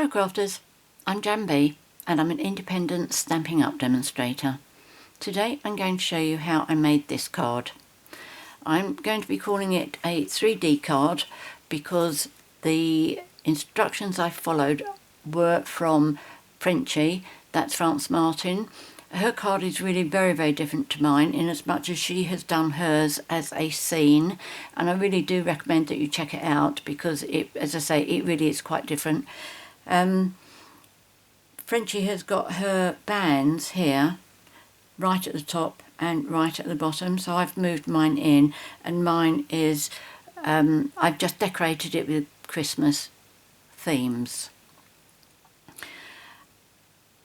Hello crafters, I'm JanB and I'm an independent Stampin' Up demonstrator. Today I'm going to show you how I made this card. I'm going to be calling it a 3D card because the instructions I followed were from Frenchie, that's France Martin. Her card is really very different to mine in as much as she has done hers as a scene, and I really do recommend that you check it out because it, as I say, it really is quite different. Frenchie has got her bands here right at the top and right at the bottom, so I've moved mine in, and mine is I've just decorated it with Christmas themes.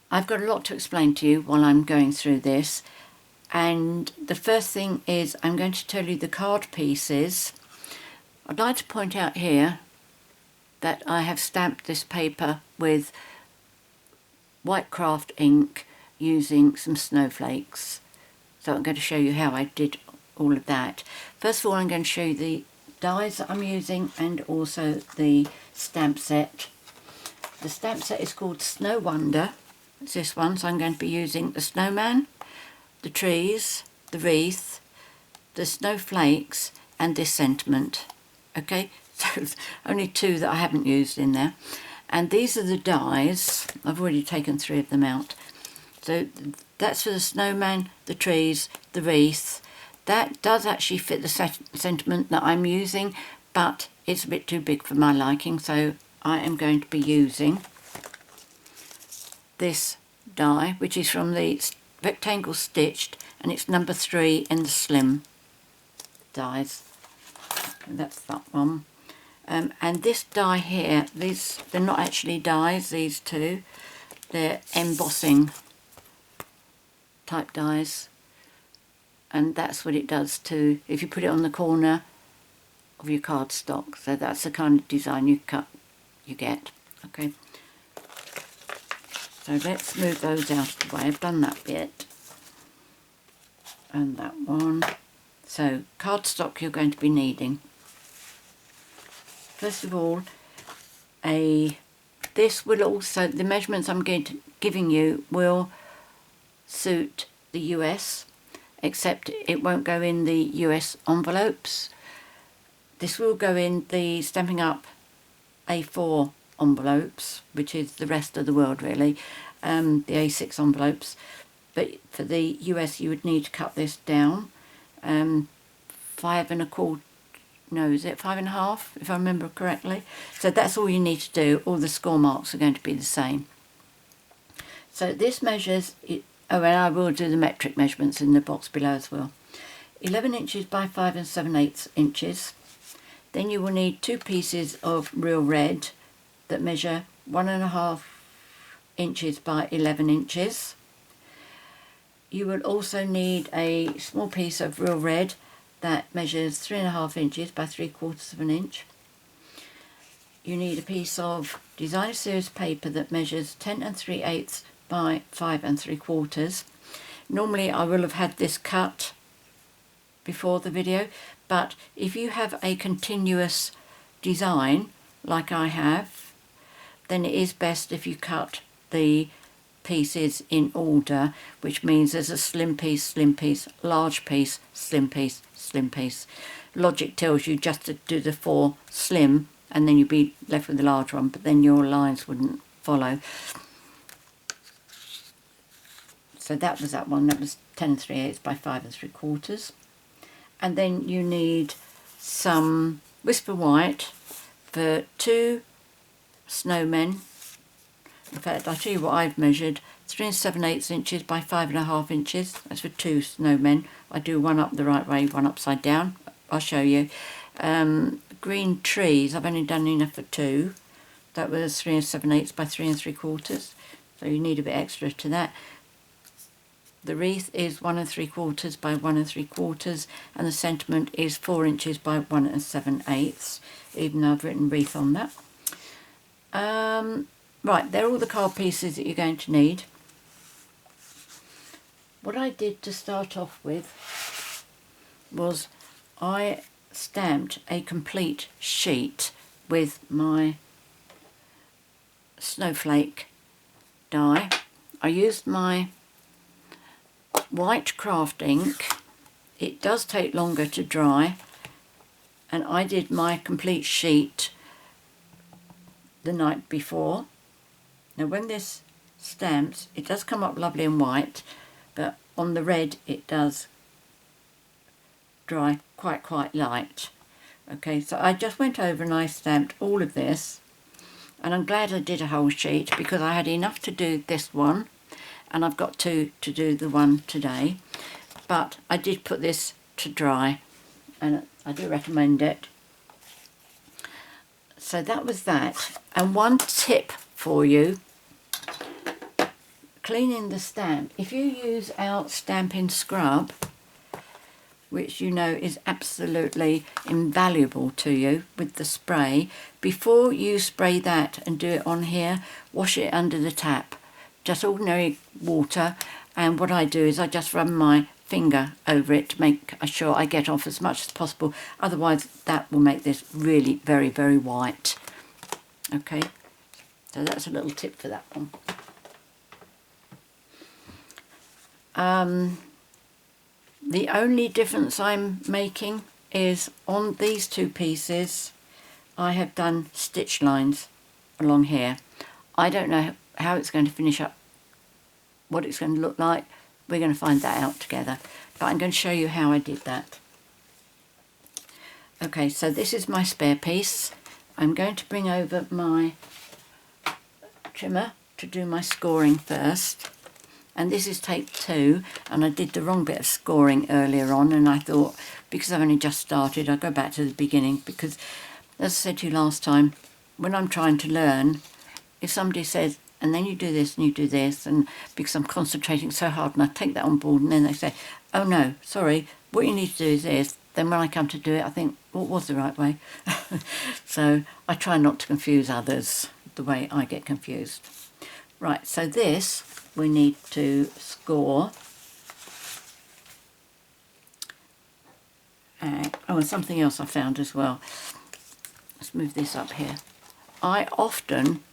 I've got a lot to explain to you while I'm going through this, and the first thing is I'm going to tell you the card pieces. I'd like to point out here that I have stamped this paper with white craft ink using some snowflakes. So I'm going to show you how I did all of that. First of all, I'm going to show you the dies that I'm using and also the stamp set. The stamp set is called Snow Wonder. It's this one, so I'm going to be using the snowman, the trees, the wreath, the snowflakes and this sentiment. Okay, so there's only two that I haven't used in there. And these are the dies. I've already taken 3 of them out. So that's for the snowman, the trees, the wreath. That does actually fit the sentiment that I'm using, but it's a bit too big for my liking, so I am going to be using this die, which is from the Rectangle Stitched, and it's number 3 in the slim dies. That's that one. And this die here, they're not actually dies, these two. They're embossing type dies. And that's what it does too, if you put it on the corner of your cardstock. So that's the kind of design you get. Okay. So let's move those out of the way. I've done that bit. And that one. So cardstock you're going to be needing. First of all, this will also, the measurements I'm giving you will suit the US, except it won't go in the US envelopes. This will go in the Stampin' Up A4 envelopes, which is the rest of the world really, the A6 envelopes. But for the US you would need to cut this down, 5 1/4. No, is it 5 1/2, if I remember correctly? So that's all you need to do. All the score marks are going to be the same. So this measures, oh, and I will do the metric measurements in the box below as well. 11 inches by 5 7/8 inches. Then you will need 2 pieces of real red that measure 1 1/2 inches by 11 inches. You will also need a small piece of real red that measures 3 1/2 inches by 3/4 inch. You need a piece of Designer Series paper that measures 10 3/8 by 5 3/4. Normally I will have had this cut before the video, but if you have a continuous design like I have, then it is best if you cut the pieces in order, which means there's a slim piece, large piece, slim piece, slim piece. Logic tells you just to do the 4 slim and then you'd be left with the large one, but then your lines wouldn't follow. So that was that one. That was 10 3/8 by 5 3/4. And then you need some Whisper White for 2 snowmen. In fact, I'll tell you what I've measured. 3 7/8 inches by 5 1/2 inches. That's for 2 snowmen. I do one up the right way, one upside down. I'll show you. Green trees, I've only done enough for 2. That was 3 7/8 by 3 3/4. So you need a bit extra to that. The wreath is 1 3/4 by 1 3/4, and the sentiment is 4 inches by 1 7/8, even though I've written wreath on that. Right, they're all the card pieces that you're going to need. What I did to start off with was I stamped a complete sheet with my snowflake die. I used my white craft ink. It does take longer to dry, and I did my complete sheet the night before. Now when this stamps, it does come up lovely and white, but on the red it does dry quite light. Okay, so I just went over and I stamped all of this, and I'm glad I did a whole sheet because I had enough to do this one, and I've got two to do the one today. But I did put this to dry, and I do recommend it. So that was that. And one tip for you, cleaning the stamp. If you use our Stampin' scrub, which you know is absolutely invaluable to you with the spray, before you spray that and do it on here, wash it under the tap. Just ordinary water, and what I do is I just run my finger over it to make sure I get off as much as possible. Otherwise that will make this really very white. Okay, so that's a little tip for that one. The only difference I'm making is on these two pieces I have done stitch lines along here. I don't know how it's going to finish up, what it's going to look like. We're going to find that out together, but I'm going to show you how I did that. Okay, so this is my spare piece. I'm going to bring over my trimmer to do my scoring first, and this is take 2, and I did the wrong bit of scoring earlier on, and I thought because I've only just started I'll go back to the beginning, because as I said to you last time, when I'm trying to learn, if somebody says, and then you do this and you do this, and because I'm concentrating so hard and I take that on board, and then they say, oh no, sorry, what you need to do is this, then when I come to do it I think, what was the right way? So I try not to confuse others the way I get confused. Right, so this we need to score. Oh, and something else I found as well. Let's move this up here. I often,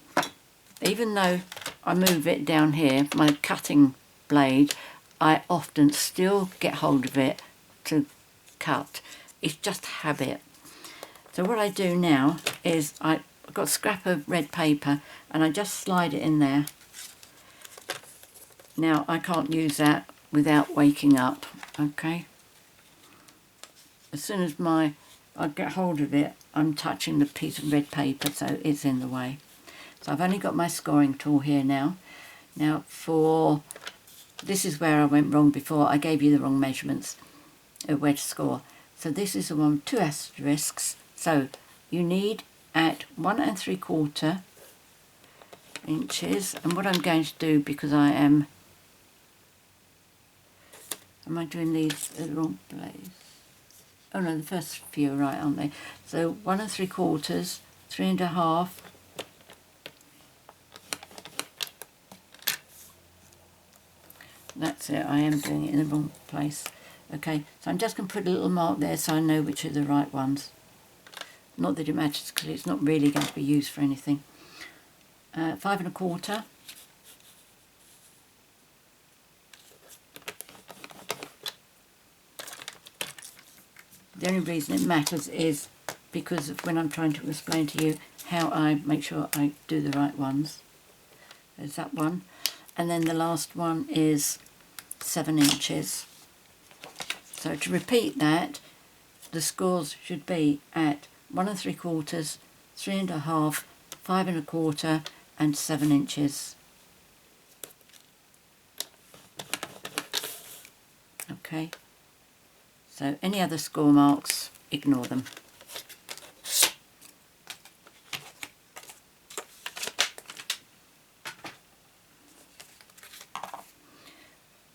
even though I move it down here, my cutting blade, I often still get hold of it to cut. It's just habit. So what I do now is I've got a scrap of red paper and I just slide it in there. Now I can't use that without waking up, okay? As soon as I get hold of it, I'm touching the piece of red paper, so it's in the way. So I've only got my scoring tool here now. Now this is where I went wrong before. I gave you the wrong measurements of where to score. So this is the one with 2 asterisks. So you need at 1 3/4 inches. And what I'm going to do, because am I doing these at the wrong place? Oh no, the first few are right, aren't they? So 1 3/4, 3.5. That's it, I am doing it in the wrong place. Okay, so I'm just going to put a little mark there so I know which are the right ones. Not that it matters because it's not really going to be used for anything. 5 1/4. The only reason it matters is because of when I'm trying to explain to you how I make sure I do the right ones. There's that one. And then the last one is 7 inches. So to repeat that, the scores should be at 1 3/4, 3.5, 5 1/4 and 7 inches. Okay, so any other score marks, ignore them.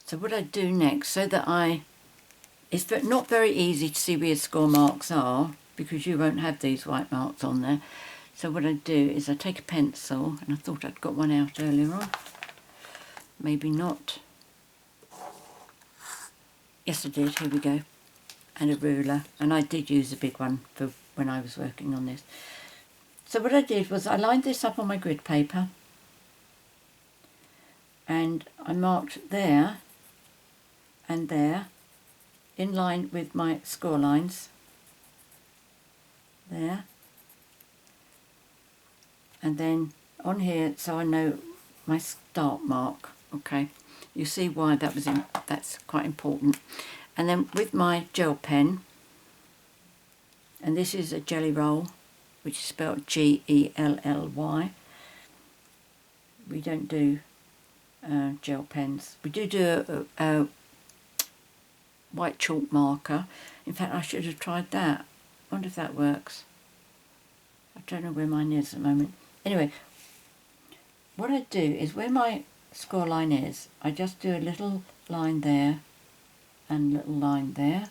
So what I do next, so that it's not very easy to see where score marks are because you won't have these white marks on there. So what I do is I take a pencil, and I thought I'd got one out earlier on. Maybe not. Yes, I did. Here we go. And a ruler. And I did use a big one for when I was working on this. So what I did was I lined this up on my grid paper, and I marked there and there in line with my score lines, there, and then on here, so I know my start mark. Okay, you see why that was that's quite important. And then with my gel pen, and this is a jelly roll, which is spelled G-E-L-L-Y. We don't do gel pens. We do a white chalk marker. In fact, I should have tried that. I wonder if that works. I don't know where mine is at the moment. Anyway, what I do is where my score line is, I just do a little line there and a little line there.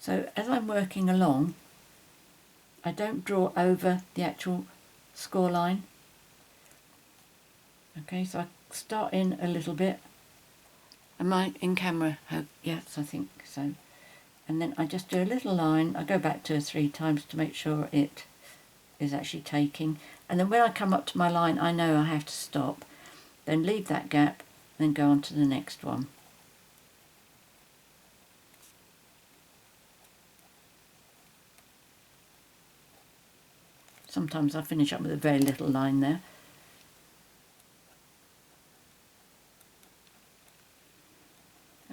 So as I'm working along, I don't draw over the actual score line. Okay, so I start in a little bit. Am I in camera? Oh, yes, I think so. And then I just do a little line. I go back 2 or 3 times to make sure it is actually taking. And then when I come up to my line, I know I have to stop. Then leave that gap, and then go on to the next one. Sometimes I finish up with a very little line there.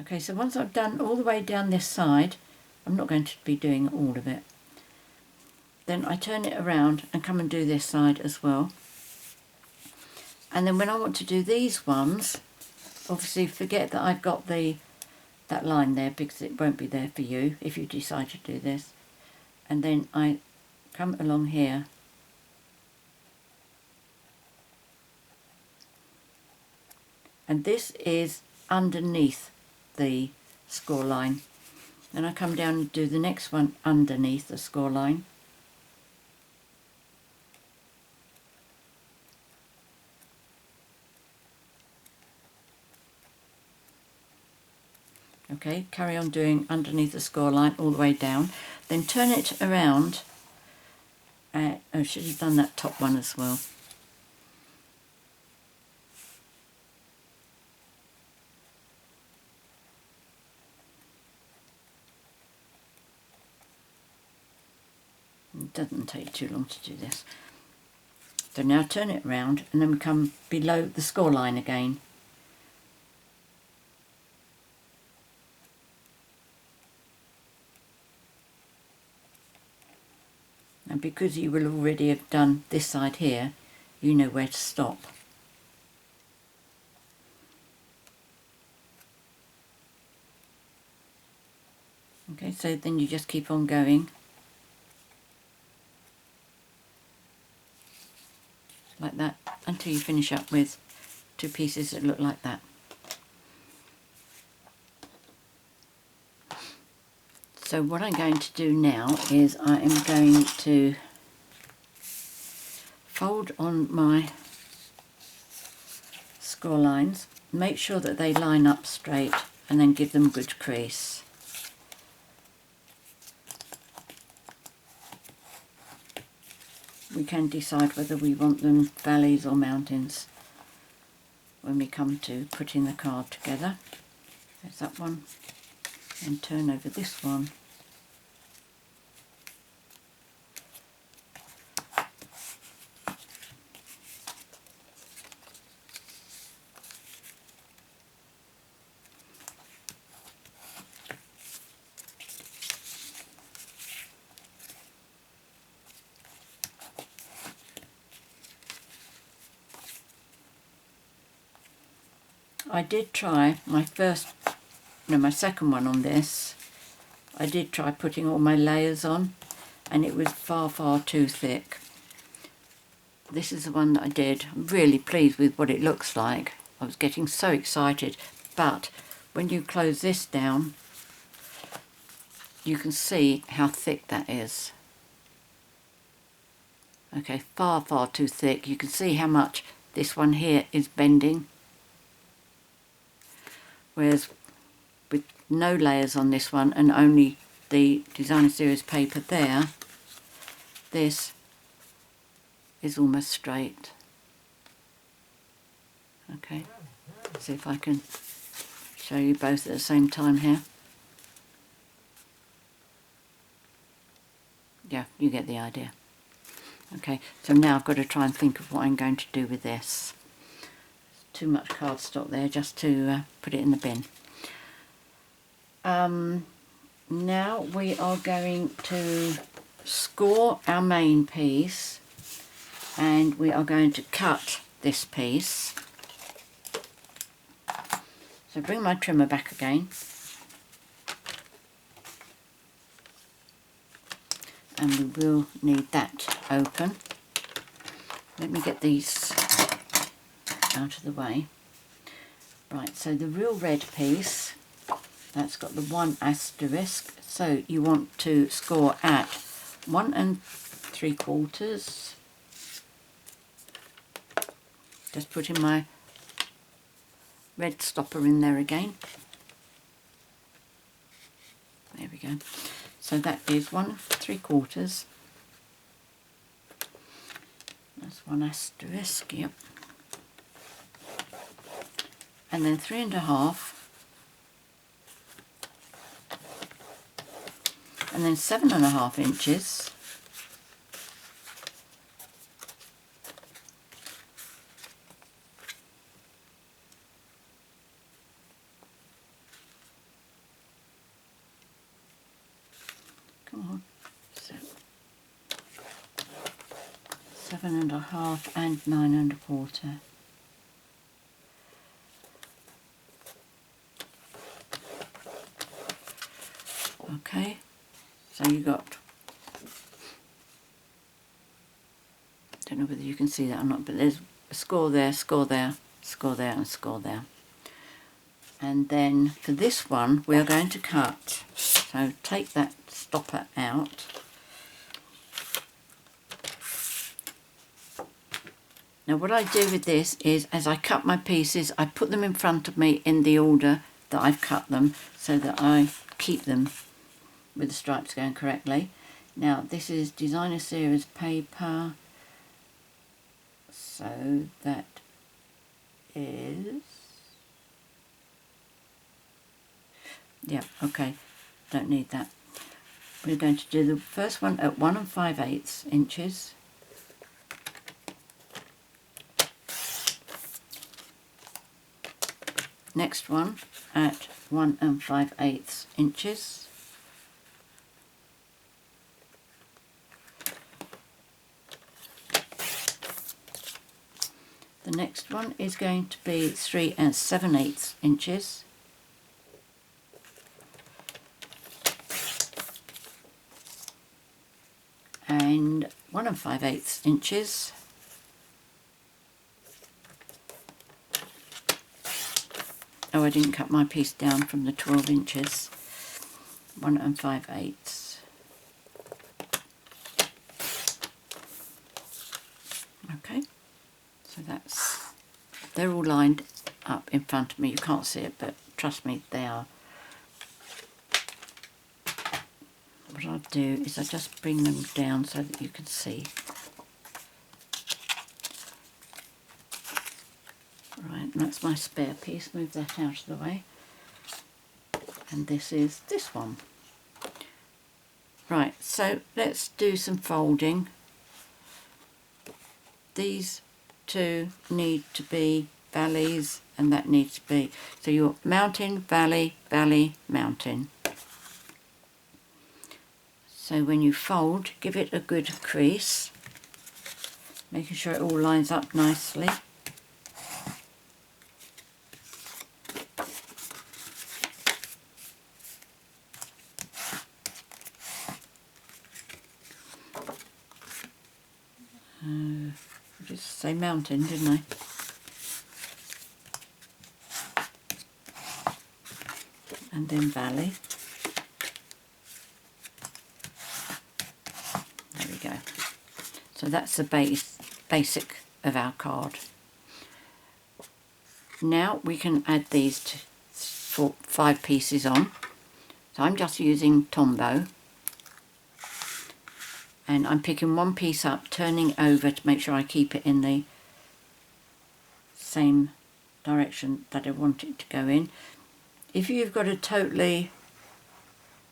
Okay, so once I've done all the way down this side, I'm not going to be doing all of it. Then I turn it around and come and do this side as well. And then when I want to do these ones, obviously forget that I've got that line there, because it won't be there for you if you decide to do this. And then I come along here. And this is underneath the score line. Then I come down and do the next one underneath the score line. Okay, carry on doing underneath the score line all the way down. Then turn it around. Oh, I should have done that top one as well. It doesn't take too long to do this. So now turn it around, and then we come below the score line again. And because you will already have done this side here, you know where to stop. Okay, so then you just keep on going. Like that, until you finish up with 2 pieces that look like that. So what I'm going to do now is I am going to fold on my score lines, make sure that they line up straight, and then give them a good crease. We can decide whether we want them valleys or mountains when we come to putting the card together. There's that one, and turn over this one. I did try my second one on this. I did try putting all my layers on, and it was far too thick. This is the one that I did. I'm really pleased with what it looks like. I was getting so excited, but when you close this down, you can see how thick that is. Okay, far too thick. You can see how much this one here is bending. Whereas with no layers on this one and only the designer series paper there, this is almost straight. Okay, see if I can show you both at the same time here. Yeah, you get the idea. Okay, so now I've got to try and think of what I'm going to do with this. Too much cardstock there just to put it in the bin. Now we are going to score our main piece, and we are going to cut this piece. So bring my trimmer back again, and we will need that open. Let me get these out of the way. Right, so the real red piece, that's got the 1 asterisk, so you want to score at 1 3/4. Just putting my red stopper in there again. There we go. So that is 1 3/4. That's 1 asterisk, yep. And then 3 1/2. And then 7 1/2 inches. Come on. 7 1/2 and 9 1/4. Okay, so you got, don't know whether you can see that or not, but there's a score there, score there, score there, and score there. And then for this one we are going to cut, so take that stopper out. Now what I do with this is, as I cut my pieces, I put them in front of me in the order that I've cut them, so that I keep them with the stripes going correctly. Now this is designer series paper, so that is, yeah, okay, don't need that. We're going to do the first one at 1 5/8 inches. Next one at 1 5/8 inches. The next one is going to be 3 7/8 inches. And 1 5/8 inches. Oh, I didn't cut my piece down from the 12 inches. 1 5/8. Okay, so they're all lined up in front of me. You can't see it, but trust me, they are. What I'll do is I just bring them down so that you can see. Right, and that's my spare piece. Move that out of the way. And this is this one. Right, so let's do some folding. These two need to be valleys, and that needs to be, so you're mountain, valley, valley, mountain. So when you fold, give it a good crease, making sure it all lines up nicely. I just say mountain, didn't I? And then valley. There we go. So that's the basic of our card. Now we can add these 5 pieces on. So I'm just using Tombow, and I'm picking one piece up, turning over to make sure I keep it in the same direction that I want it to go in. If you've got a totally,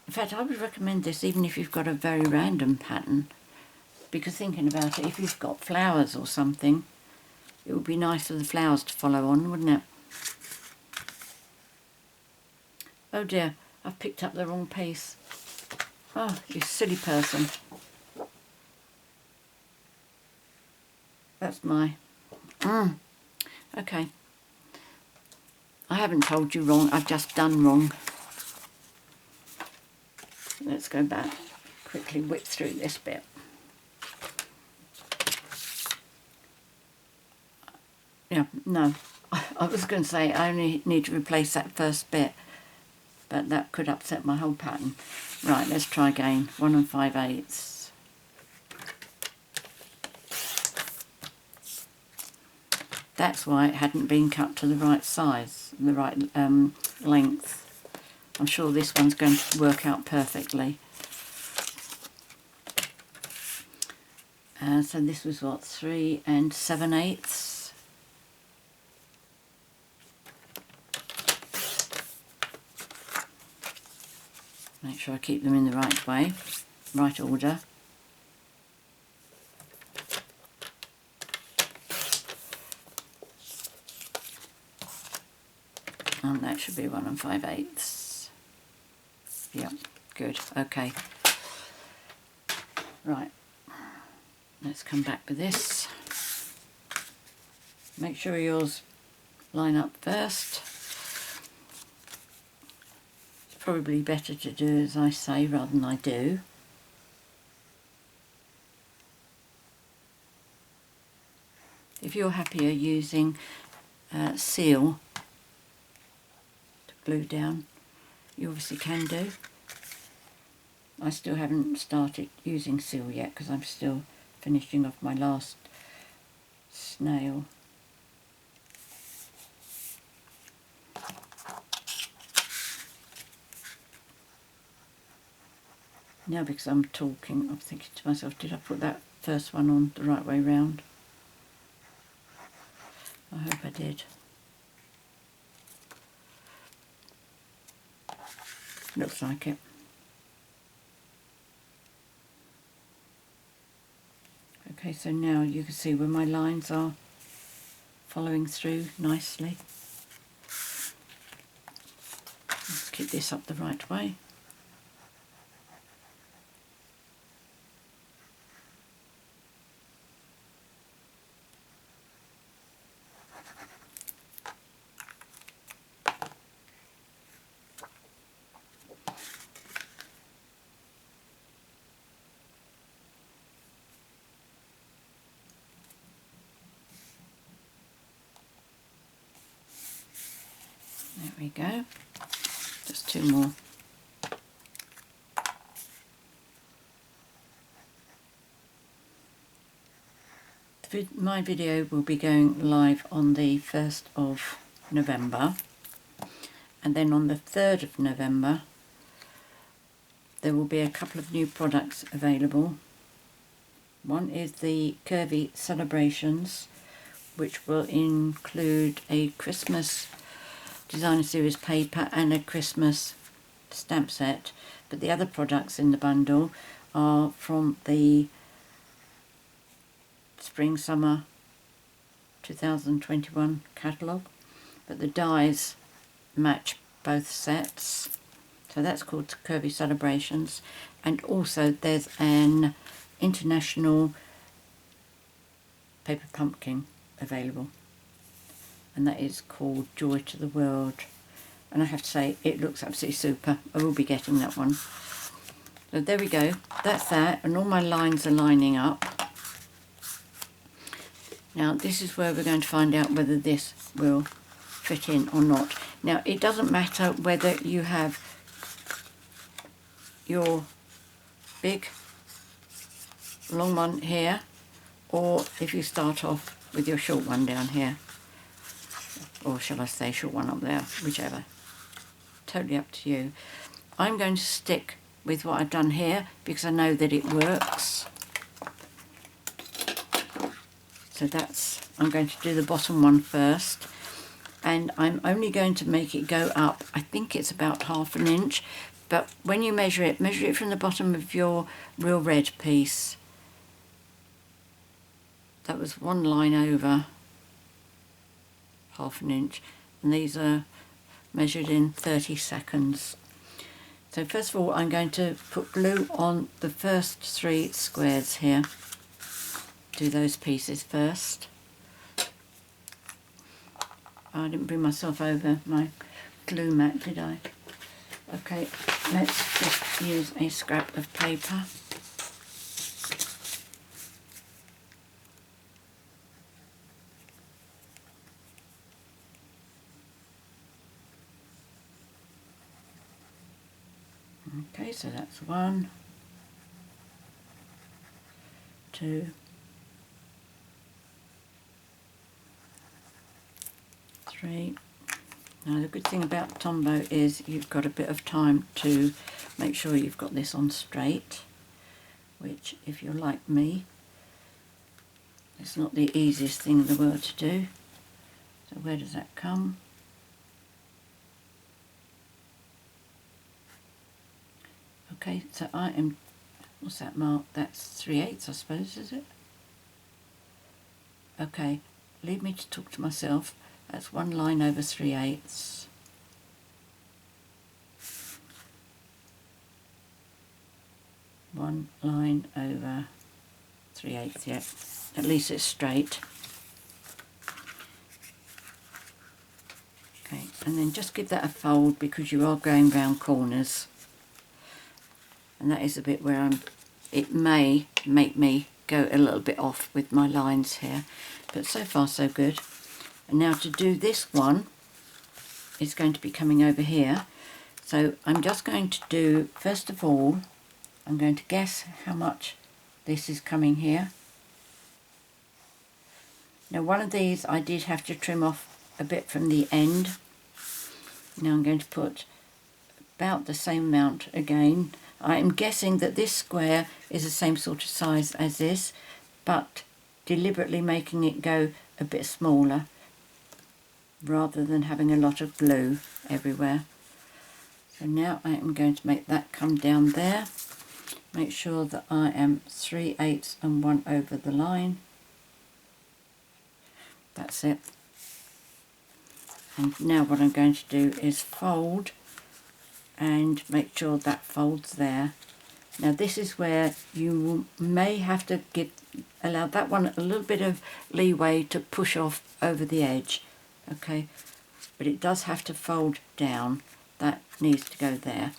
in fact I would recommend this even if you've got a very random pattern, because thinking about it, if you've got flowers or something, it would be nice for the flowers to follow on, wouldn't it? Oh dear, I've picked up the wrong piece. Oh, you silly person. That's my... Okay. I haven't told you wrong, I've just done wrong. Let's go back, quickly whip through this bit. Yeah, no, I was going to say I only need to replace that first bit, but that could upset my whole pattern. Right, let's try again. 1 5/8. That's why it hadn't been cut to the right size, the right length. I'm sure this one's going to work out perfectly. So this was what, 3 7/8. Make sure I keep them in the right way, right order. And that should be 1 5/8. Yep, good, okay. Right, let's come back with this. Make sure yours line up first. It's probably better to do as I say rather than I do. If you're happier using seal to glue down, you obviously can do. I still haven't started using seal yet because I'm still finishing off my last snail. Now because I'm talking, I'm thinking to myself, did I put that first one on the right way round? I hope I did. Looks like it. Okay, so now you can see where my lines are following through nicely. Let's keep this up the right way. There we go. Just 2 more. My video will be going live on the 1st of November, and then on the 3rd of November there will be a couple of new products available. One is the Curvy Celebrations, which will include a Christmas designer series paper and a Christmas stamp set, but the other products in the bundle are from the Spring Summer 2021 catalogue, but the dies match both sets, so that's called Curvy Celebrations. And also there's an international paper pumpkin available, and that is called Joy to the World, and I have to say it looks absolutely super. I will be getting that one. So there we go, that's that, and all my lines are lining up. Now this is where we're going to find out whether this will fit in or not. Now it doesn't matter whether you have your big long one here, or if you start off with your short one down here, or shall I say short one up there, whichever. Totally up to you. I'm going to stick with what I've done here because I know that it works. So I'm going to do the bottom one first, and I'm only going to make it go up, I think it's about 1/2 inch, but when you measure it from the bottom of your real red piece. That was 1 line over 1/2 inch, and these are measured in 30 seconds. So first of all, I'm going to put glue on the first 3 squares here. Do those pieces first. I didn't bring myself over my glue mat, did I? Okay, let's just use a scrap of paper. Okay, so that's 1, 2, 3. Now the good thing about Tombow is you've got a bit of time to make sure you've got this on straight, which, if you're like me, it's not the easiest thing in the world to do. So where does that come? Okay, so I am, what's that mark? That's 3/8, I suppose, is it? Okay, leave me to talk to myself. That's 1 line over 3/8. One line over 3/8, yeah. At least it's straight. Okay, and then just give that a fold because you are going round corners. And that is the bit where it may make me go a little bit off with my lines here. But so far so good. And now to do this one, it's going to be coming over here. So I'm just going to do, first of all, I'm going to guess how much this is coming here. Now one of these I did have to trim off a bit from the end. Now I'm going to put about the same amount again. I am guessing that this square is the same sort of size as this, but deliberately making it go a bit smaller rather than having a lot of glue everywhere. So now I am going to make that come down there. Make sure that I am 3/8 and 1 over the line. That's it. And now what I'm going to do is fold and make sure that folds there. Now this is where you may have to allow that one a little bit of leeway to push off over the edge, okay, but it does have to fold down. That needs to go there.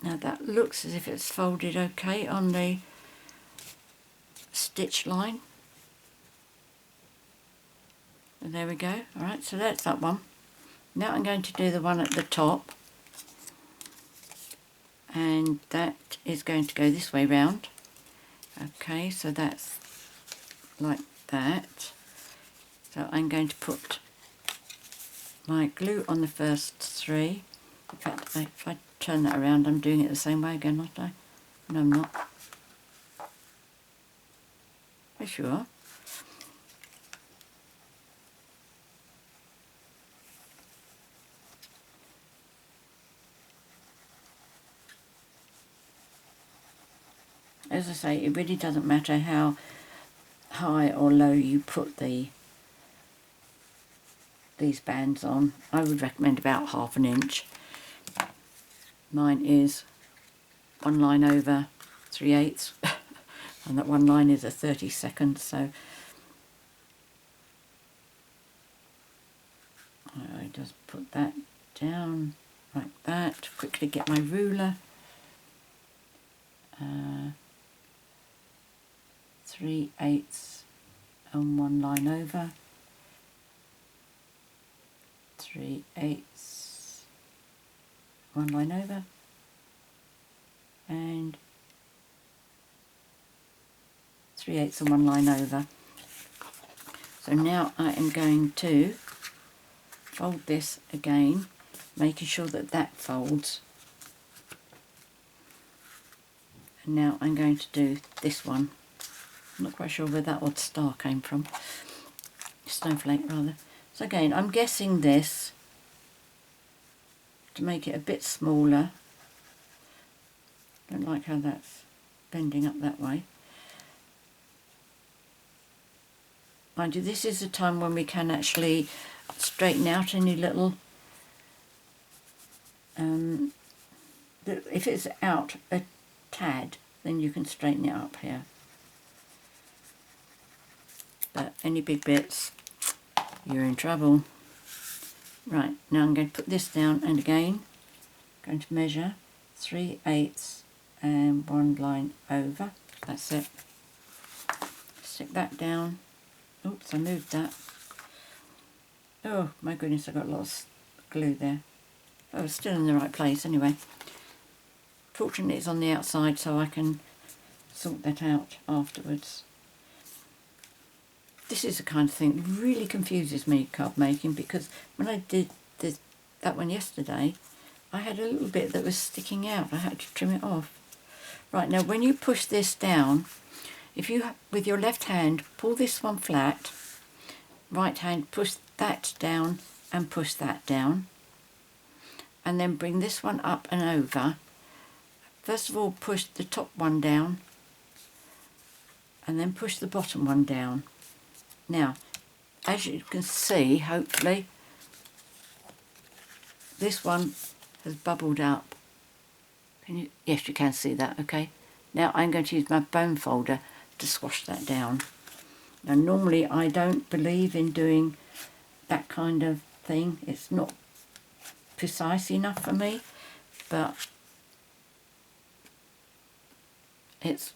Now that looks as if it's folded okay on the stitch line. And there we go. Alright, so that's that one. Now I'm going to do the one at the top, and that is going to go this way round. Okay, so that's like that. So I'm going to put my glue on the first 3. In fact, if I turn that around, I'm doing it the same way again, aren't I? No, I'm not. Are you sure? As I say, it really doesn't matter how high or low you put these bands on. I would recommend about 1/2 inch. Mine is 1 line over 3/8 and that one line is a 32nd, so I just put that down like that. Quickly get my ruler. 3/8 and 1 line over, 3/8, 1 line over, and 3/8 and 1 line over. So now I am going to fold this again, making sure that that folds. And now I'm going to do this one. I'm not quite sure where that odd star came from. Snowflake rather. So again, I'm guessing this to make it a bit smaller. Don't like how that's bending up that way. Mind you, this is a time when we can actually straighten out any little, if it's out a tad, then you can straighten it up here. But any big bits, you're in trouble. Right, now I'm going to put this down, and again, I'm going to measure 3/8 and 1 line over. That's it. Stick that down. Oops, I moved that. Oh my goodness, I got lots of glue there. Oh, it's still in the right place anyway. Fortunately it's on the outside, so I can sort that out afterwards. This is the kind of thing that really confuses me, card making, because when I did that one yesterday, I had a little bit that was sticking out. I had to trim it off. Right, now when you push this down, if you, with your left hand, pull this one flat, right hand, push that down and push that down, and then bring this one up and over. First of all, push the top one down, and then push the bottom one down. Now, as you can see, hopefully, this one has bubbled up. Can you? Yes, you can see that, okay. Now I'm going to use my bone folder to squash that down. Now normally I don't believe in doing that kind of thing. It's not precise enough for me, but it's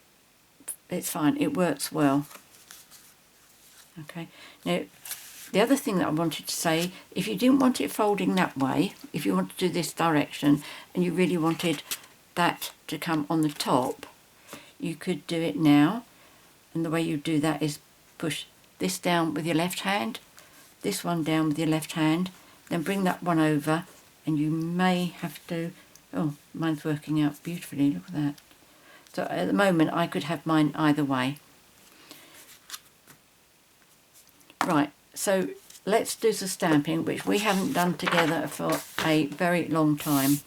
fine. It works well. Okay. Now the other thing that I wanted to say, if you didn't want it folding that way, if you want to do this direction and you really wanted that to come on the top, you could do it now. And the way you do that is push this down with your left hand, this one down with your left hand, then bring that one over, and you may have to, oh, mine's working out beautifully, look at that. So at the moment I could have mine either way. Right, so let's do some stamping, which we haven't done together for a very long time.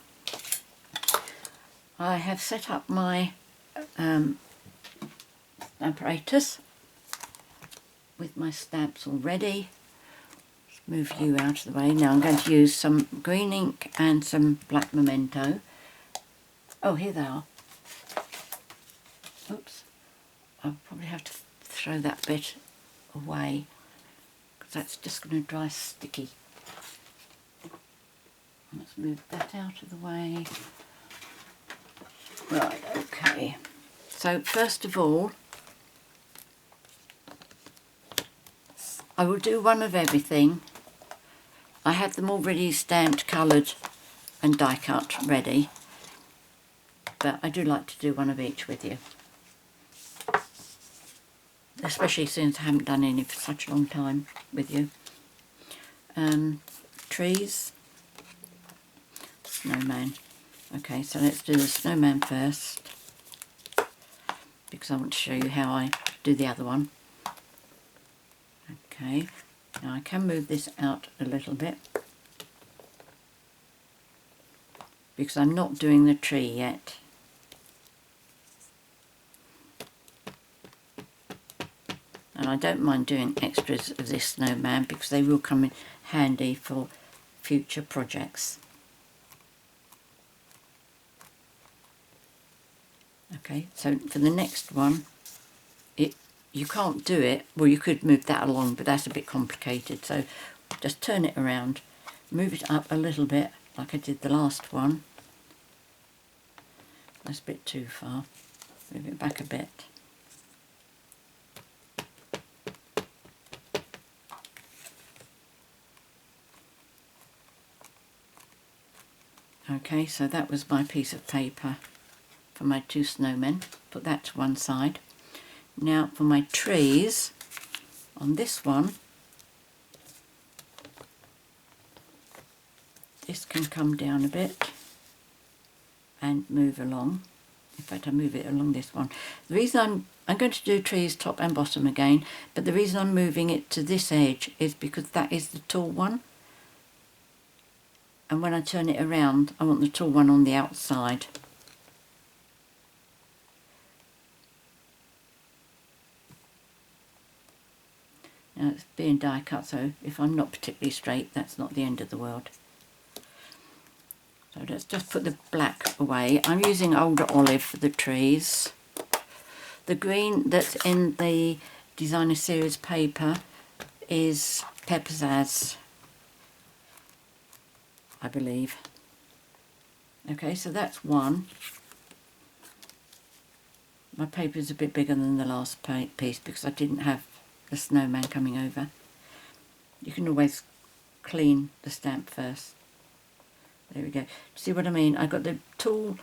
I have set up my apparatus with my stamps already. Let's move you out of the way. Now I'm going to use some green ink and some black memento. Oh, here they are. Oops. I'll probably have to throw that bit away, because that's just going to dry sticky. Let's move that out of the way. Right, okay. So first of all, I will do one of everything. I have them already stamped, coloured and die cut ready, but I do like to do one of each with you, especially since I haven't done any for such a long time with you. Trees, snowman. Okay, so let's do the snowman first, because I want to show you how I do the other one. Okay, now I can move this out a little bit, because I'm not doing the tree yet. And I don't mind doing extras of this snowman, because they will come in handy for future projects. Okay, so for the next one, you can't do it, well you could move that along, but that's a bit complicated, so just turn it around, move it up a little bit like I did the last one. That's a bit too far, move it back a bit. Okay, so that was my piece of paper for my two snowmen. Put that to one side. Now for my trees, on this one, this can come down a bit and move along. In fact, I move it along this one. The reason I'm going to do trees top and bottom again, but the reason I'm moving it to this edge is because that is the tall one. And when I turn it around, I want the tall one on the outside. Now it's being die cut, so if I'm not particularly straight, that's not the end of the world. So let's just put the black away. I'm using older olive for the trees. The green that's in the designer series paper is Pepperzaz, I believe. Okay, so that's one. My paper is a bit bigger than the last piece because I didn't have the snowman coming over. You can always clean the stamp first. There we go. See what I mean? I got the tall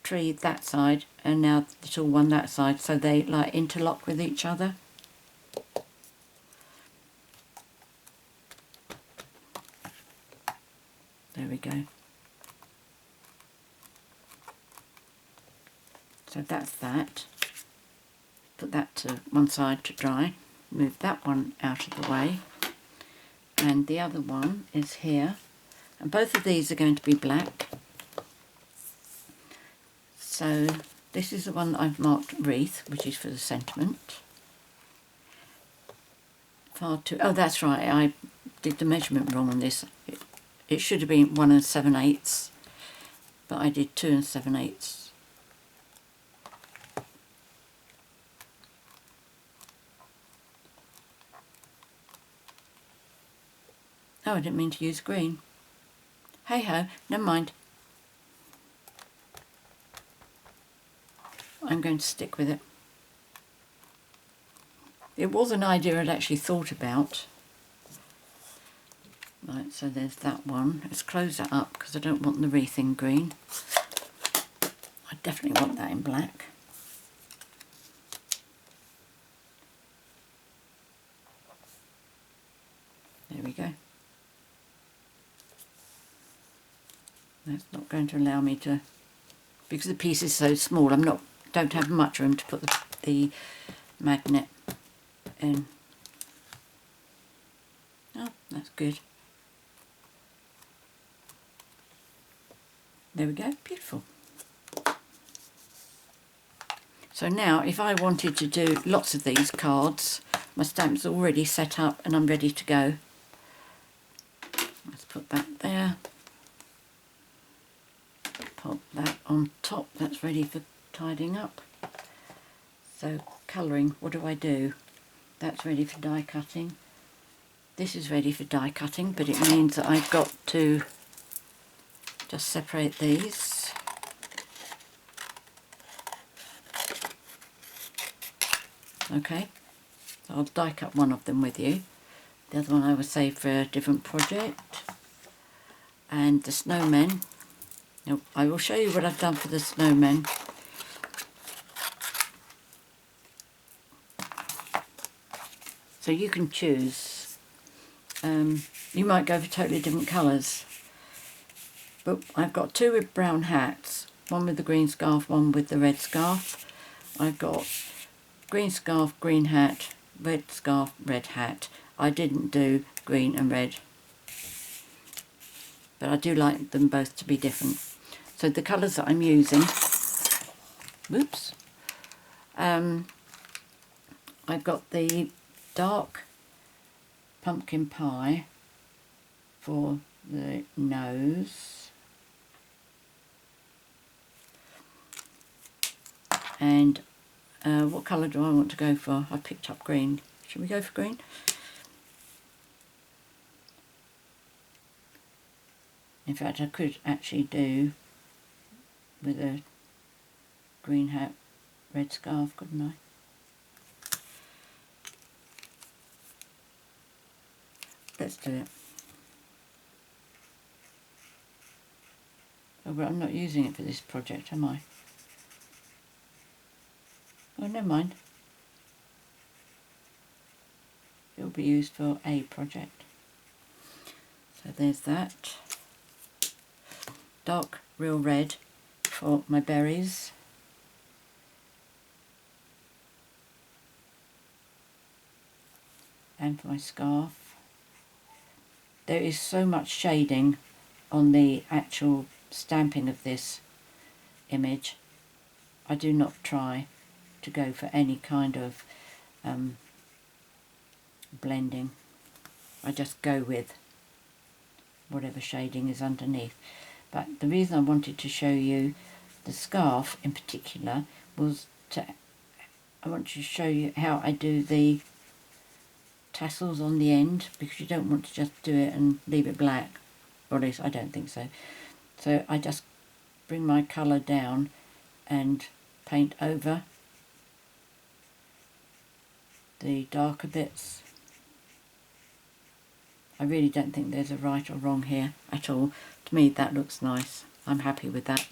tree that side and now the tall one that side, so they like interlock with each other. There we go. So that's that. Put that to one side to dry. Move that one out of the way. And the other one is here. And both of these are going to be black. So this is the one that I've marked wreath, which is for the sentiment. Oh, that's right, I did the measurement wrong on this. It should have been 1 7/8, but I did 2 7/8. Oh, I didn't mean to use green. Hey ho, never mind. I'm going to stick with it. It was an idea I'd actually thought about. Right, so there's that one. Let's close that up because I don't want the wreath in green. I definitely want that in black. There we go. That's not going to allow me to, because the piece is so small, don't have much room to put the magnet in. Oh, that's good. There we go, beautiful. So now if I wanted to do lots of these cards, my stamp's already set up and I'm ready to go. Let's put that there. Pop that on top, that's ready for tidying up. So colouring, what do? That's ready for die cutting. This is ready for die cutting, but it means that I've got to just separate these. Okay, so I'll die cut one of them with you. The other one I will save for a different project. And the snowmen. Now, I will show you what I've done for the snowmen. So you can choose. You might go for totally different colours. But I've got 2 with brown hats. One with the green scarf, one with the red scarf. I've got green scarf, green hat, red scarf, red hat. I didn't do green and red. But I do like them both to be different. So the colours that I'm using, whoops, I've got the dark pumpkin pie for the nose, and what colour do I want to go for? I picked up green. Should we go for green? In fact, I could actually do with a green hat, red scarf, couldn't I? Let's do it. Oh, but I'm not using it for this project, am I? Oh, never mind. It will be used for a project. So So there's that. Dark real red for my berries. And for my scarf. There is so much shading on the actual stamping of this image. I do not try to go for any kind of blending. I just go with whatever shading is underneath. But the reason I wanted to show you the scarf in particular was I want to show you how I do the tassels on the end, because you don't want to just do it and leave it black, or at least I don't think so. So I just bring my colour down and paint over the darker bits. I really don't think there's a right or wrong here at all. To me that looks nice. I'm happy with that.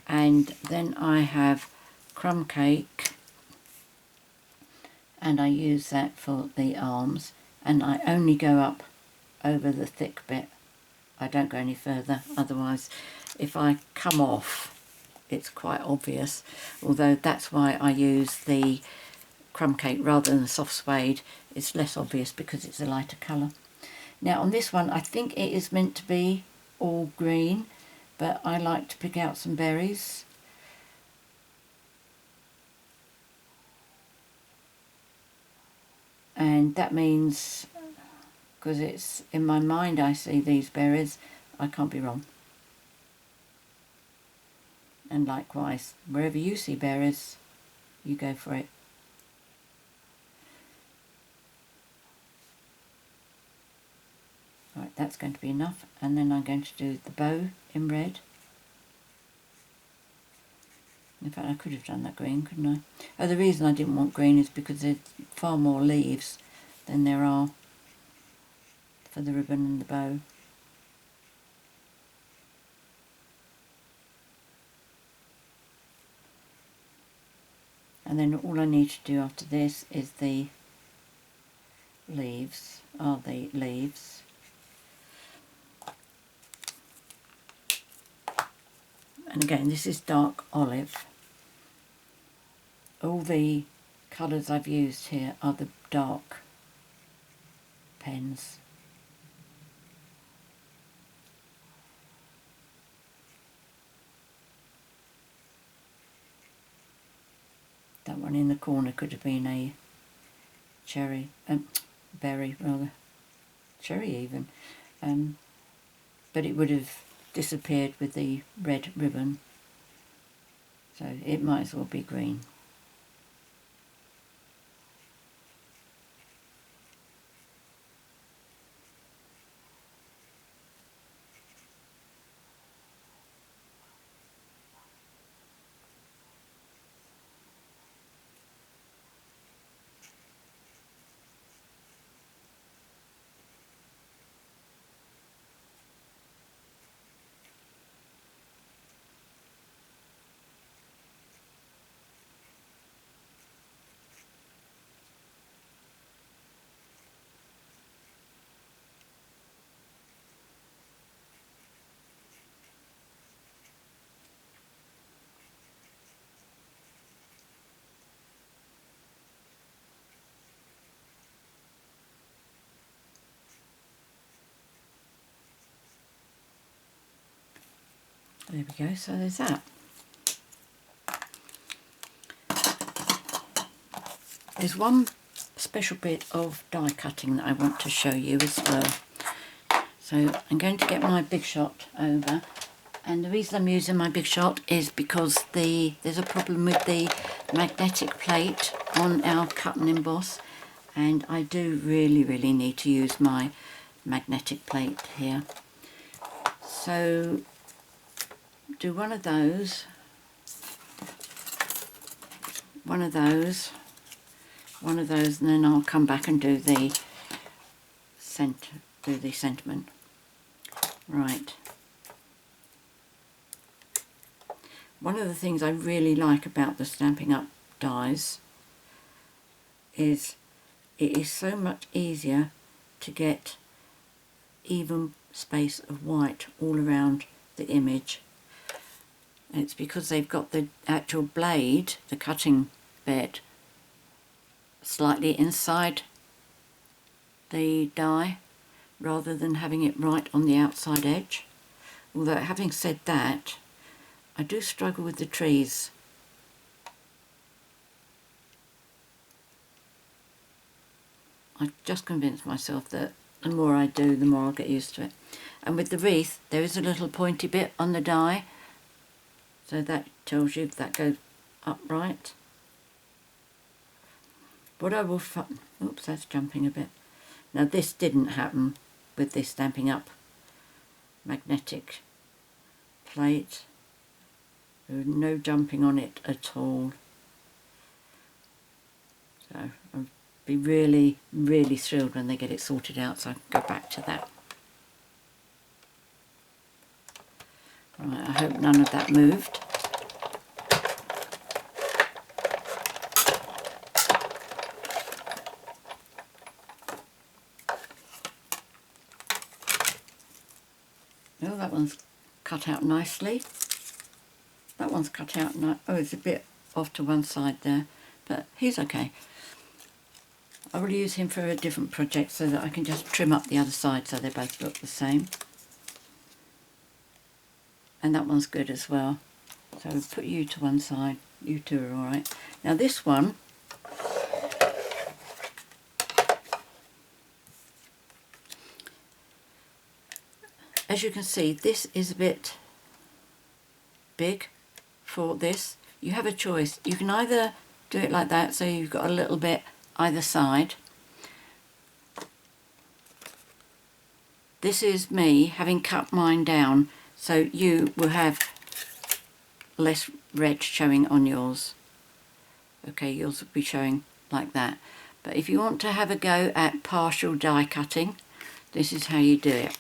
And then I have crumb cake, and I use that for the arms, and I only go up over the thick bit. I don't go any further, otherwise if I come off it's quite obvious, although that's why I use the crumb cake rather than the soft suede. It's less obvious because it's a lighter colour. Now on this one I think it is meant to be all green, but I like to pick out some berries. And that means, because it's in my mind I see these berries, I can't be wrong. And likewise, wherever you see berries, you go for it. Right, that's going to be enough. And then I'm going to do the bow in red. In fact, I could have done that green, couldn't I? Oh, the reason I didn't want green is because there's far more leaves than there are for the ribbon and the bow. And then all I need to do after this is the leaves, And again, this is dark olive. All the colours I've used here are the dark pens. That one in the corner could have been a cherry, berry rather, cherry even, but it would have disappeared with the red ribbon, so it might as well be green. There we go, so there's that. There's one special bit of die cutting that I want to show you as well. So I'm going to get my Big Shot over, and the reason I'm using my Big Shot is because there's a problem with the magnetic plate on our cut and emboss, and I do really need to use my magnetic plate here. So do one of those, and then I'll come back and do the sentiment. Right. One of the things I really like about the Stampin' Up dies is it is so much easier to get even space of white all around the image. And it's because they've got the actual blade, the cutting bit, slightly inside the die rather than having it right on the outside edge. Although having said that, I do struggle with the trees. I've just convinced myself that the more I do, the more I'll get used to it. And with the wreath, there is a little pointy bit on the die, so that tells you that goes upright. What I will oops, that's jumping a bit. Now this didn't happen with this Stampin' Up! Magnetic plate. There was no jumping on it at all. So I'll be really, really thrilled when they get it sorted out, so I can go back to that. Right, I hope none of that moved. Oh, that one's cut out nicely. That one's cut out nice. Oh, it's a bit off to one side there, but he's okay. I will use him for a different project so that I can just trim up the other side so they both look the same. And that one's good as well. So we'll put you to one side. You two are alright. Now this one, as you can see, this is a bit big for this. You have a choice. You can either do it like that, so you've got a little bit either side. This is me having cut mine down, so you will have less red showing on yours. Okay, yours will be showing like that. But if you want to have a go at partial die cutting, this is how you do it.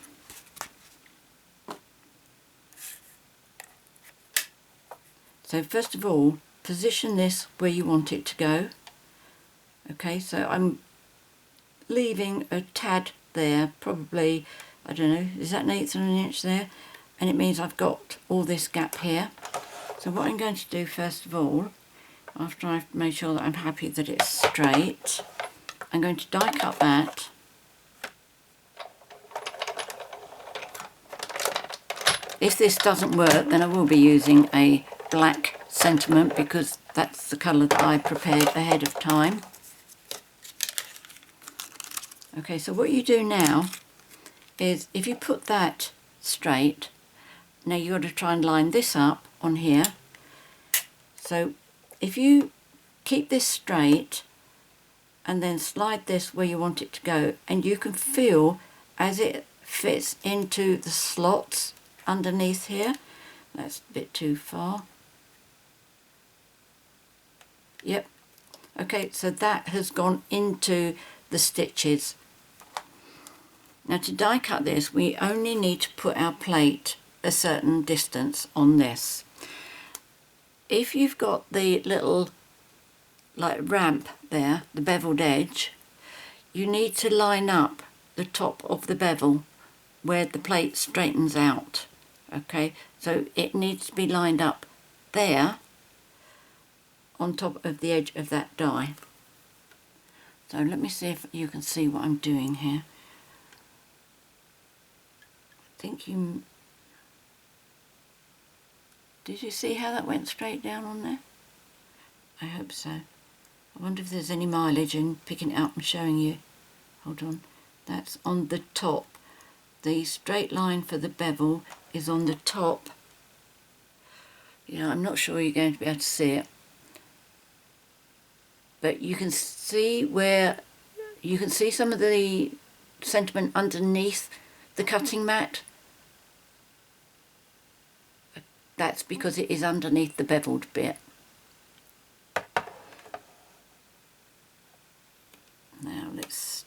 So first of all, position this where you want it to go. Okay, so I'm leaving a tad there, probably, I don't know, is that 1/8 of an inch there? And it means I've got all this gap here. So what I'm going to do first of all, after I've made sure that I'm happy that it's straight, I'm going to die cut that. If this doesn't work, then I will be using a black sentiment because that's the colour that I prepared ahead of time. Okay, so what you do now is if you put that straight, now you've got to try and line this up on here. So if you keep this straight and then slide this where you want it to go, and you can feel as it fits into the slots underneath here. That's a bit too far. Yep. Okay, so that has gone into the stitches. Now to die cut this, we only need to put our plate a certain distance on this. If you've got the little like ramp there, the beveled edge, you need to line up the top of the bevel where the plate straightens out. Okay, so it needs to be lined up there on top of the edge of that die. So let me see if you can see what I'm doing here. I think you... Did you see how that went straight down on there? I hope so. I wonder if there's any mileage in picking it up and showing you. Hold on. That's on the top. The straight line for the bevel is on the top. Yeah, I'm not sure you're going to be able to see it. But you can see where... You can see some of the sentiment underneath the cutting mat. That's because it is underneath the beveled bit. Now let's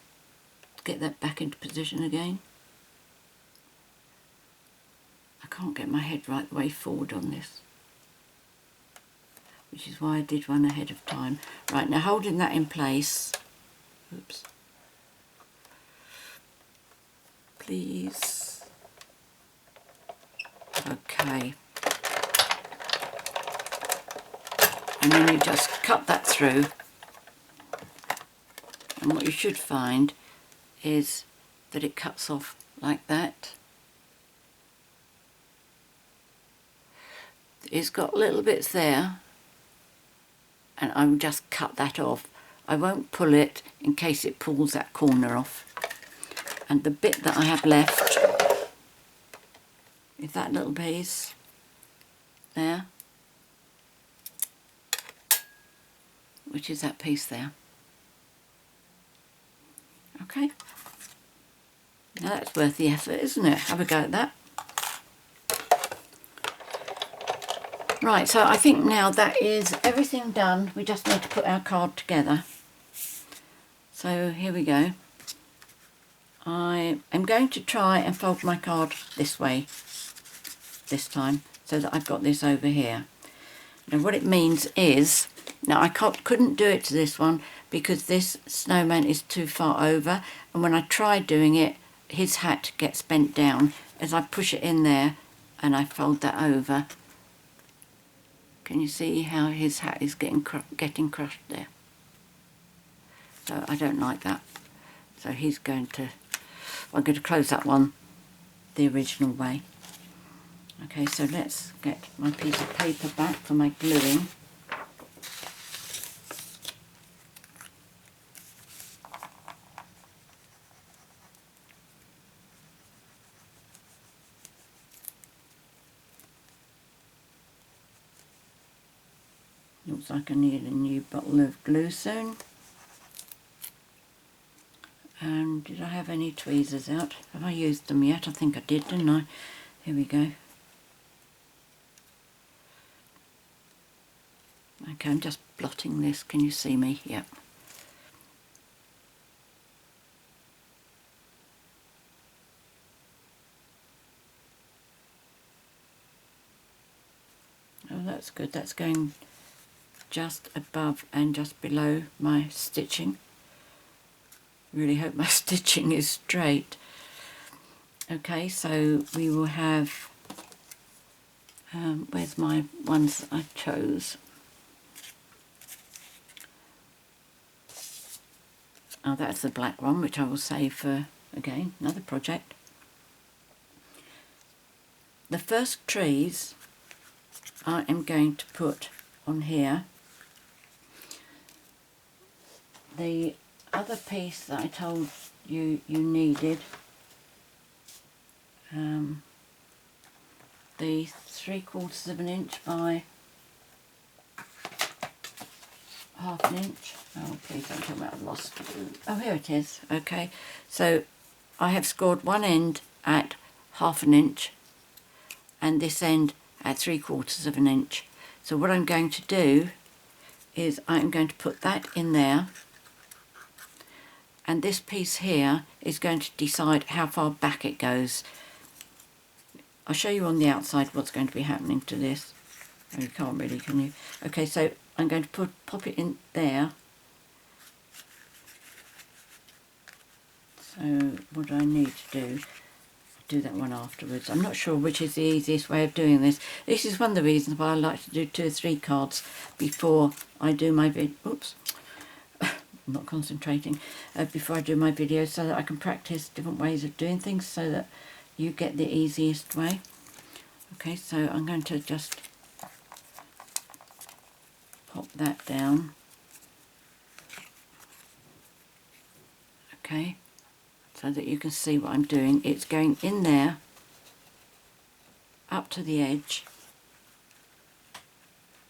get that back into position again. I can't get my head right the way forward on this, which is why I did one ahead of time. Right, now holding that in place, oops, please, Okay. And then you just cut that through. And what you should find is that it cuts off like that. It's got little bits there, and I will just cut that off. I won't pull it in case it pulls that corner off. And the bit that I have left is that little piece there, which is that piece there. Okay, now that's worth the effort, isn't it? Have a go at that. Right, so I think now that is everything done. We just need to put our card together. So here we go. I am going to try and fold my card this way this time, so that I've got this over here. Now what it means is, now I couldn't do it to this one because this snowman is too far over, and when I try doing it, his hat gets bent down. As I push it in there and I fold that over, can you see how his hat is getting crushed there? So I don't like that. So he's going to, I'm going to close that one the original way. Okay, so let's get my piece of paper back for my gluing. Looks like I need a new bottle of glue soon. And did I have any tweezers out? Have I used them yet? I think I did, didn't I? Here we go. Okay, I'm just blotting this. Can you see me? Yep. Oh, that's good. That's going just above and just below my stitching. Really hope my stitching is straight. Okay, so we will have, where's my ones that I chose? Oh, that's the black one, which I will save for, again, another project. The first trees I am going to put on here. The other piece that I told you needed, the 3/4 of an inch by 1/2 inch. Oh, please don't tell me I've lost it. Oh, here it is. Okay, so I have scored one end at 1/2 inch and this end at 3/4 of an inch. So what I'm going to do is I'm going to put that in there, and this piece here is going to decide how far back it goes. I'll show you on the outside what's going to be happening to this. Oh, you can't really, can you? Okay, so I'm going to pop it in there. So what do I need to do? I'll do that one afterwards. I'm not sure which is the easiest way of doing this. This is one of the reasons why I like to do 2 or 3 cards before I do my oops. I'm not concentrating. Before I do my video, so that I can practice different ways of doing things so that you get the easiest way. Okay, so I'm going to just pop that down. Okay, so that you can see what I'm doing. It's going in there, up to the edge,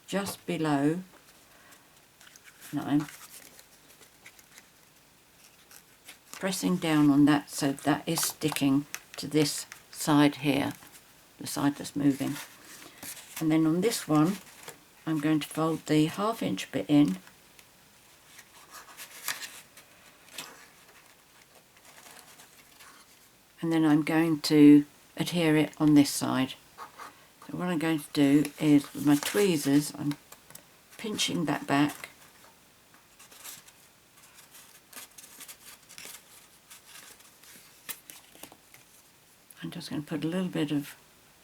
just below. Now I'm pressing down on that so that is sticking to this side here, the side that's moving. And then on this one I'm going to fold the 1/2 inch bit in, and then I'm going to adhere it on this side. So what I'm going to do is, with my tweezers, I'm pinching that back, I'm just going to put a little bit of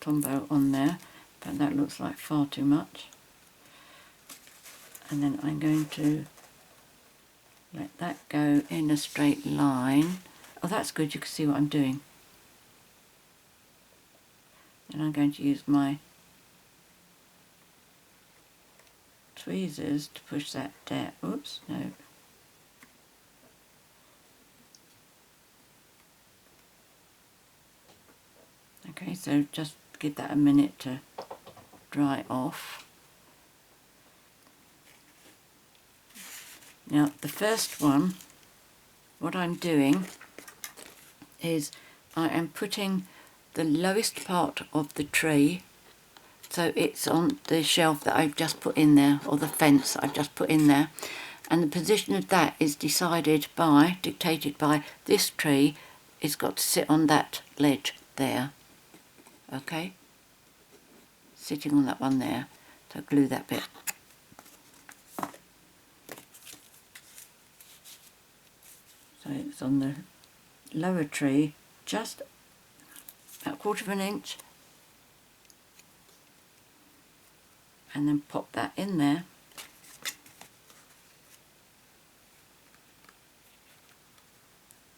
Tombow on there, but that looks like far too much. And then I'm going to let that go in a straight line. Oh, that's good, you can see what I'm doing. And I'm going to use my tweezers to push that down. Oops, no. Okay, so just give that a minute to dry off. Now the first one, what I'm doing is I am putting the lowest part of the tree, so it's on the shelf that I've just put in there, or the fence I've just put in there, and the position of that is dictated by this tree. It's got to sit on that ledge there, okay, sitting on that one there. So glue that bit. So it's on the lower tree, just about 1/4 of an inch, and then pop that in there.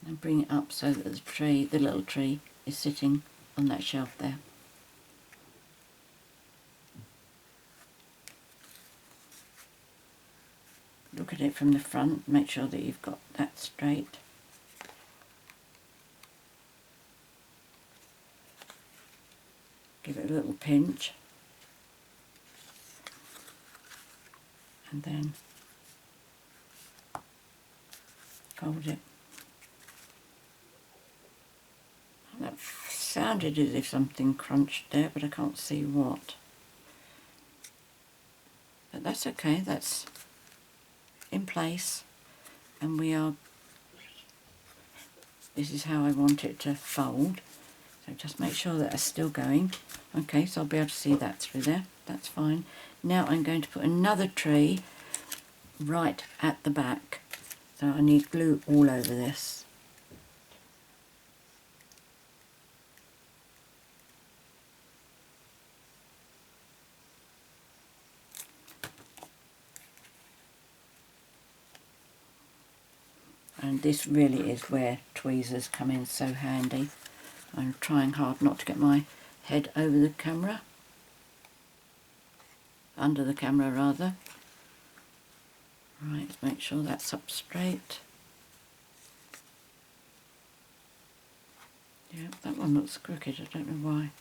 And bring it up so that the tree, the little tree, is sitting on that shelf there. Look at it from the front, make sure that you've got that straight. Give it a little pinch. And then fold it. That sounded as if something crunched there, but I can't see what. But that's okay, that's in place, and this is how I want it to fold. So just make sure that it's still going. Okay, so I'll be able to see that through there, that's fine. Now I'm going to put another tree right at the back, so I need glue all over this. And this really is where tweezers come in so handy. I'm trying hard not to get my head over the camera. Under the camera rather. Right, let's make sure that's up straight. Yeah, that one looks crooked, I don't know why.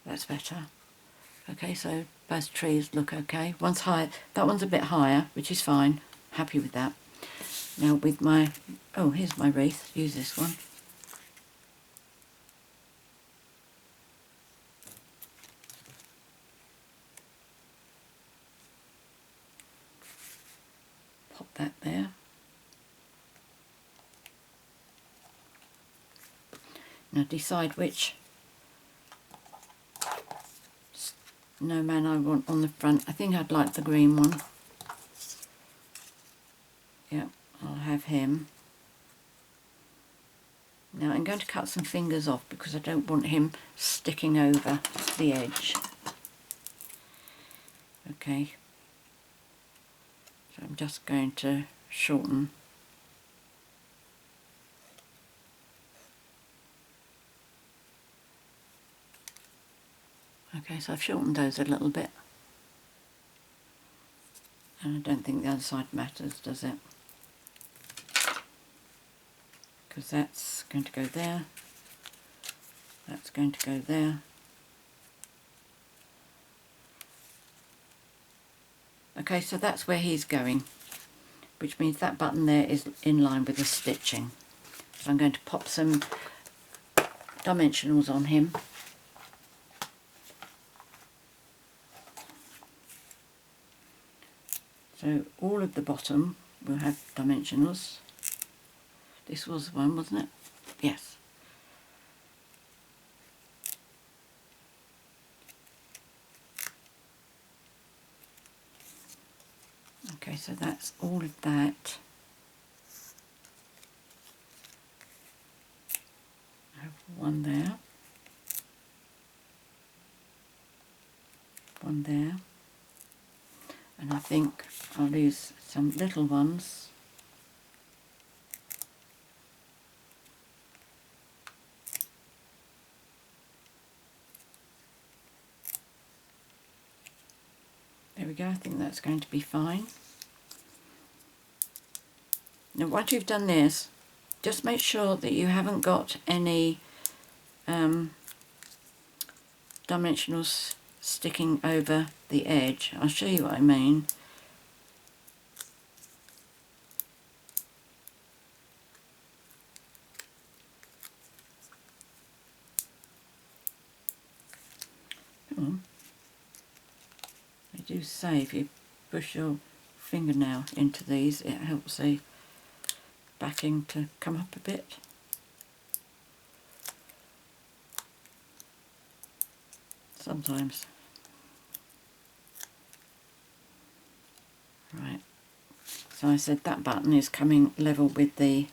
That's better. Okay, so both trees look okay. One's high, that one's a bit higher, which is fine. Happy with that. Now with my, oh, here's my wreath. Use this one. Pop that there. Now decide which snowman I want on the front. I think I'd like the green one. Yeah, I'll have him. Now I'm going to cut some fingers off because I don't want him sticking over the edge. Okay, so I'm just going to shorten. Okay, so I've shortened those a little bit. And I don't think the other side matters, does it? Because that's going to go there. That's going to go there. Okay, so that's where he's going, which means that button there is in line with the stitching. So I'm going to pop some dimensionals on him. So all of the bottom will have dimensionals. This was one, wasn't it? Yes. Okay, so that's all of that. I have one there, and I think I'll use some little ones. There we go, I think that's going to be fine. Now once you've done this, just make sure that you haven't got any dimensionals sticking over the edge. I'll show you what I mean. Come on. They do say if you push your fingernail into these, it helps the backing to come up a bit. Sometimes. Right, so I said that button is coming level with the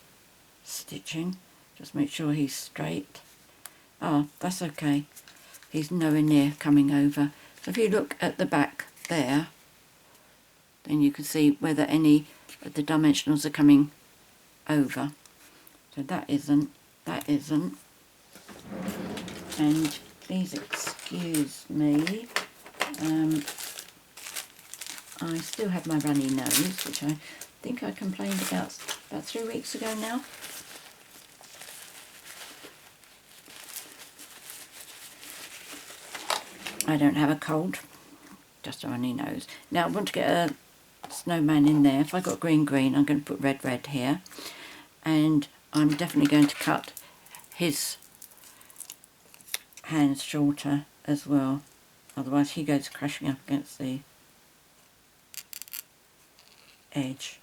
stitching. Just make sure he's straight. Oh, that's okay. He's nowhere near coming over. So if you look at the back there, then you can see whether any of the dimensionals are coming over. So that isn't, and please excuse me, I still have my runny nose, which I think I complained about 3 weeks ago now. I don't have a cold, just a runny nose. Now I want to get a snowman in there. If I got green, I'm going to put red here. And I'm definitely going to cut his hands shorter as well. Otherwise he goes crashing up against the edge.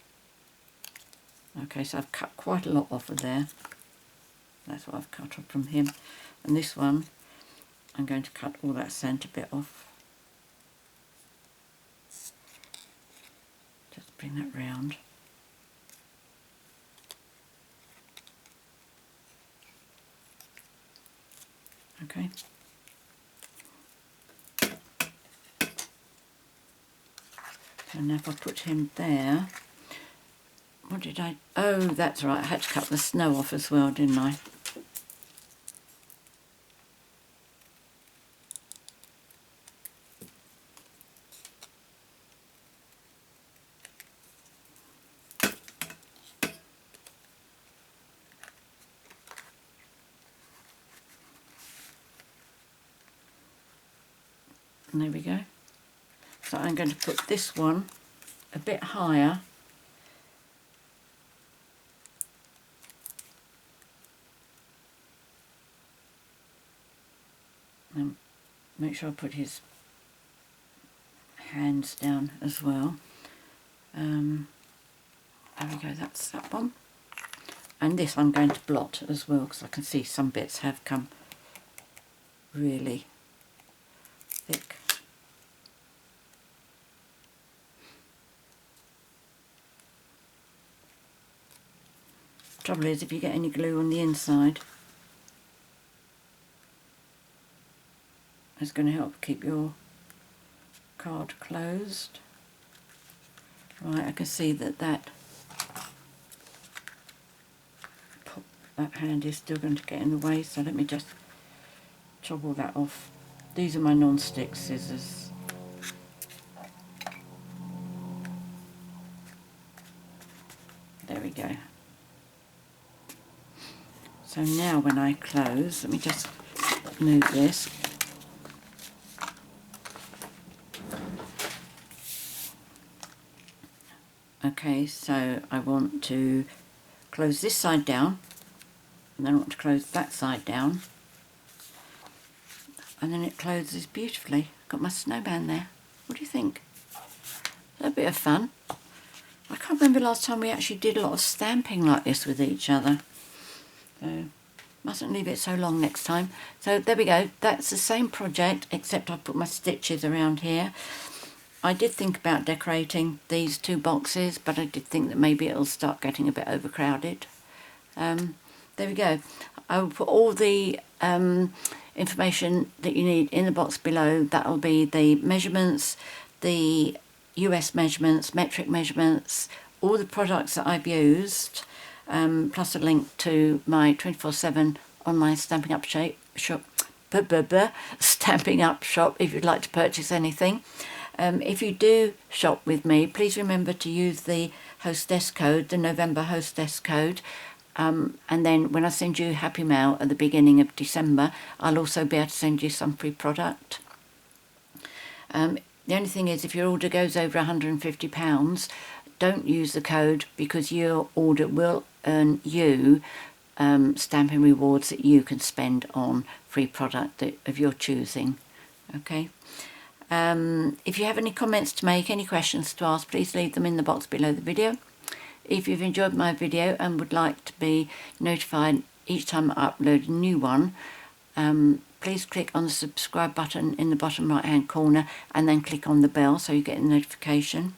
Okay, so I've cut quite a lot off of there. That's what I've cut off from him. And this one, I'm going to cut all that centre bit off. Just bring that round. Okay. So now if I put him there, what did I... Oh, that's right, I had to cut the snow off as well, didn't I? And there we go. So I'm going to put this one a bit higher. And make sure I put his hands down as well. There we go, that's that one. And this I'm going to blot as well, because I can see some bits have come really thick. Trouble is, if you get any glue on the inside, it's going to help keep your card closed. Right, I can see that hand is still going to get in the way, so let me just chop all that off. These are my non-stick scissors. There we go. So now when I close, let me just move this. Okay, so I want to close this side down, and then I want to close that side down, and then it closes beautifully. Got my snowman there. What do you think? A bit of fun. I can't remember last time we actually did a lot of stamping like this with each other. So, mustn't leave it so long next time. So there we go. That's the same project, except I put my stitches around here. I did think about decorating these two boxes, but I did think that maybe it'll start getting a bit overcrowded. There we go. I will put all the information that you need in the box below. That will be the measurements, the US measurements, metric measurements, all the products that I've used, plus a link to my 24/7 online Stampin' Up shop, Stampin' Up shop if you'd like to purchase anything. If you do shop with me, please remember to use the hostess code, the November hostess code, and then when I send you Happy Mail at the beginning of December, I'll also be able to send you some free product. The only thing is, if your order goes over £150, don't use the code, because your order will earn you Stampin' rewards that you can spend on free product of your choosing. Okay. If you have any comments to make, any questions to ask, please leave them in the box below the video. If you've enjoyed my video and would like to be notified each time I upload a new one, please click on the subscribe button in the bottom right hand corner and then click on the bell so you get a notification.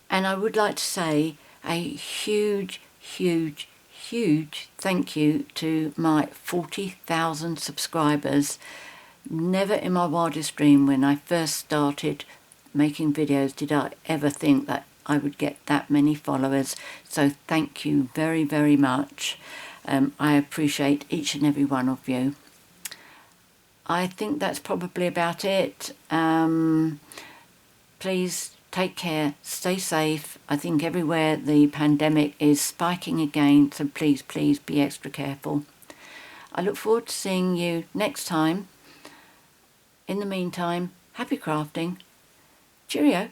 And I would like to say a huge thank you to my 40,000 subscribers. Never in my wildest dream when I first started making videos did I ever think that I would get that many followers. So thank you very much. I appreciate each and every one of you. I think that's probably about it. Please take care, stay safe. I think everywhere the pandemic is spiking again, so please be extra careful. I look forward to seeing you next time. In the meantime, happy crafting. Cheerio.